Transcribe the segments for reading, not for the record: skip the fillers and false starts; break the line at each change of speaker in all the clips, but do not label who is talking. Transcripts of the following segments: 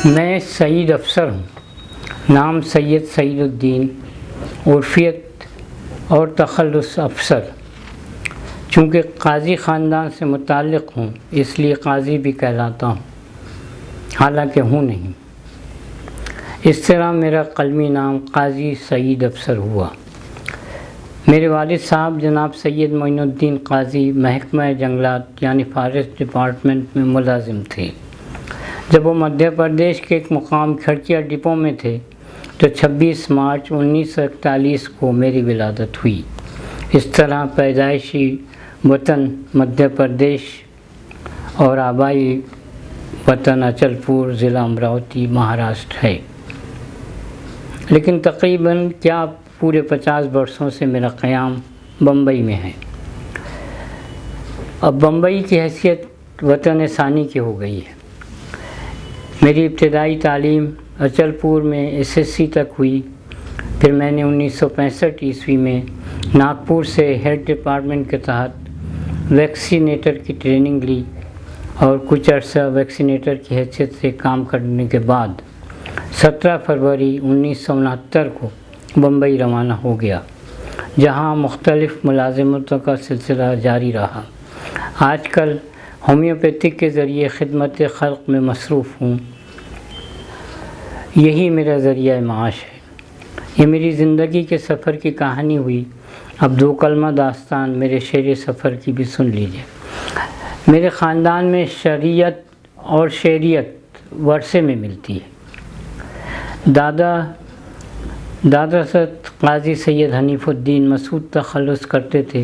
میں سعید افسر ہوں، نام سید سعید الدین، عرفیت اور تخلص افسر۔ چونکہ قاضی خاندان سے متعلق ہوں اس لیے قاضی بھی کہلاتا ہوں، حالانکہ ہوں نہیں۔ اس طرح میرا قلمی نام قاضی سعید افسر ہوا۔ میرے والد صاحب جناب سید معین الدین قاضی محکمہ جنگلات یعنی فارسٹ ڈپارٹمنٹ میں ملازم تھے۔ جب وہ مدھیہ پردیش کے ایک مقام کھڑکیا ڈپو میں تھے تو 26 مارچ 1941 کو میری ولادت ہوئی۔ اس طرح پیدائشی وطن مدھیہ پردیش اور آبائی وطن اچل پور، ضلع امراوتی، مہاراشٹر ہے۔ لیکن تقریباً پورے 50 برسوں سے میرا قیام بمبئی میں ہے۔ اب بمبئی کی حیثیت وطن ثانی کی ہو گئی ہے۔ میری ابتدائی تعلیم اچل پور میں SSC تک ہوئی، پھر میں نے 1965 عیسوی میں ناگپور سے ہیلتھ ڈپارٹمنٹ کے تحت ویکسینیٹر کی ٹریننگ لی اور کچھ عرصہ ویکسینیٹر کی حیثیت سے کام کرنے کے بعد 17 فروری 1969 کو بمبئی روانہ ہو گیا، جہاں مختلف ملازمتوں کا سلسلہ جاری رہا۔ آج کل ہومیوپیتھک کے ذریعے خدمت خلق میں مصروف ہوں۔ یہی میرا ذریعہ معاش ہے۔ یہ میری زندگی کے سفر کی کہانی ہوئی۔ اب 2 کلمہ داستان میرے شعر سفر کی بھی سن لیجیے۔ میرے خاندان میں شریعت اور شعریت ورثے میں ملتی ہے۔ دادا سید قاضی سید حنیف الدین مسعود تخلص کرتے تھے۔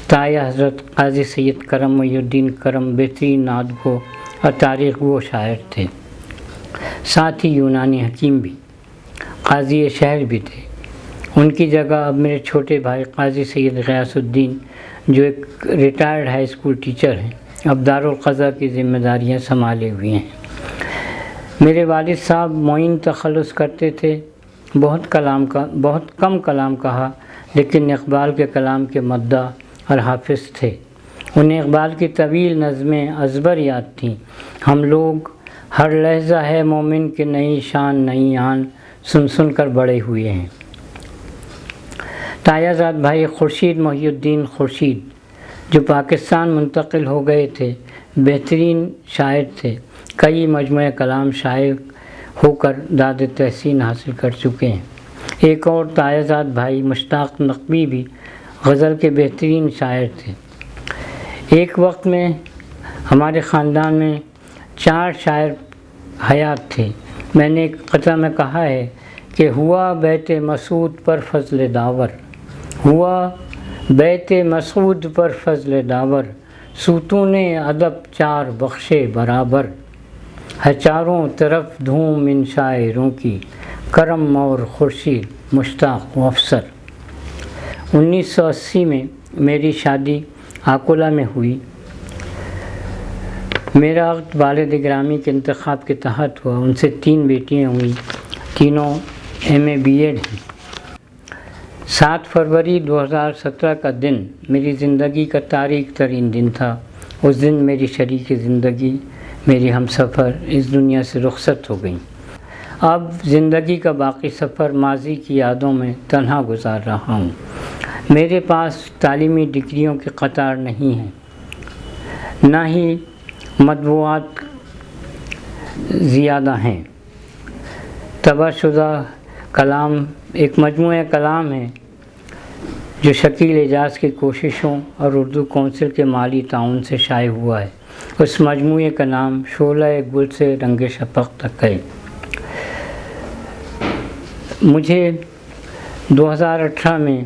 تایا حضرت قاضی سید کرم محی الدین کرم بہترین نعت گو اور تاریخ گو شاعر تھے، ساتھ ہی یونانی حکیم بھی، قاضی شہر بھی تھے۔ ان کی جگہ اب میرے چھوٹے بھائی قاضی سید غیاث الدین، جو ایک ریٹائرڈ ہائی اسکول ٹیچر ہیں، اب دارالقضا کی ذمہ داریاں سنبھالے ہوئے ہیں۔ میرے والد صاحب معین تخلص کرتے تھے۔ بہت کم کلام کہا، لیکن اقبال کے کلام کے مداح اور حافظ تھے۔ انہیں اقبال کی طویل نظمیں ازبر یاد تھیں۔ ہم لوگ ہر لحظہ ہے مومن کے نئی شان نئی آن سن کر بڑے ہوئے ہیں۔ تایا زاد بھائی خورشید محی الدین خورشید، جو پاکستان منتقل ہو گئے تھے، بہترین شاعر تھے۔ کئی مجموعہ کلام شائع ہو کر داد تحسین حاصل کر چکے ہیں۔ ایک اور تایا زاد بھائی مشتاق نقوی بھی غزل کے بہترین شاعر تھے۔ ایک وقت میں ہمارے خاندان میں 4 شاعر حیات تھے۔ میں نے ایک قطعہ میں کہا ہے کہ ہوا بیت مسعود پر فضل داور، ہوا بیت مسعود پر فضل داور، ستون ادب 4 بخشے برابر، ہے چاروں طرف دھوم ان شاعروں کی، کرم اور خورشید مشتاق و افسر۔ 1980 میں میری شادی آکولہ میں ہوئی۔ میرا عقد والد گرامی کے انتخاب کے تحت ہوا۔ ان سے 3 بیٹیاں ہوئیں، تینوں MA BEd ہیں۔ 7 فروری 2017 کا دن میری زندگی کا تاریک ترین دن تھا۔ اس دن میری شریک زندگی، میری ہمسفر اس دنیا سے رخصت ہو گئیں۔ اب زندگی کا باقی سفر ماضی کی یادوں میں تنہا گزار رہا ہوں۔ میرے پاس تعلیمی ڈگریوں کی قطار نہیں ہے، نہ ہی مطبوعات زیادہ ہیں۔ طبع شدہ کلام ایک مجموعہ کلام ہے جو شکیل اعجاز کی کوششوں اور اردو کونسل کے مالی تعاون سے شائع ہوا ہے۔ اس مجموعے کا نام شعلہ گل سے رنگ شفق تک ہے۔ مجھے 2018 میں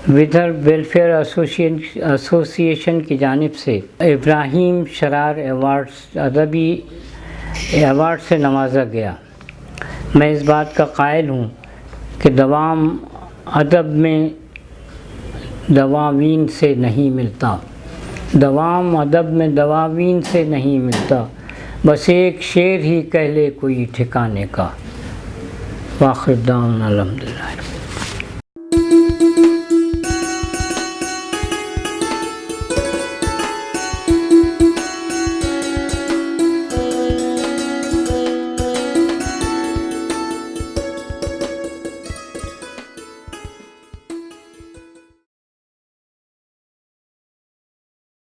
ودربھ ویلفیئر ایسوسی ایشن کی جانب سے ابراہیم شرار ادبی ایوارڈ سے نوازا گیا۔ میں اس بات کا قائل ہوں کہ دوام ادب میں دواوین سے نہیں ملتا، دوام ادب میں دواوین سے نہیں ملتا، بس ایک شعر ہی کہہ لے کوئی ٹھکانے کا۔ وآخر دعوانا الحمدللہ۔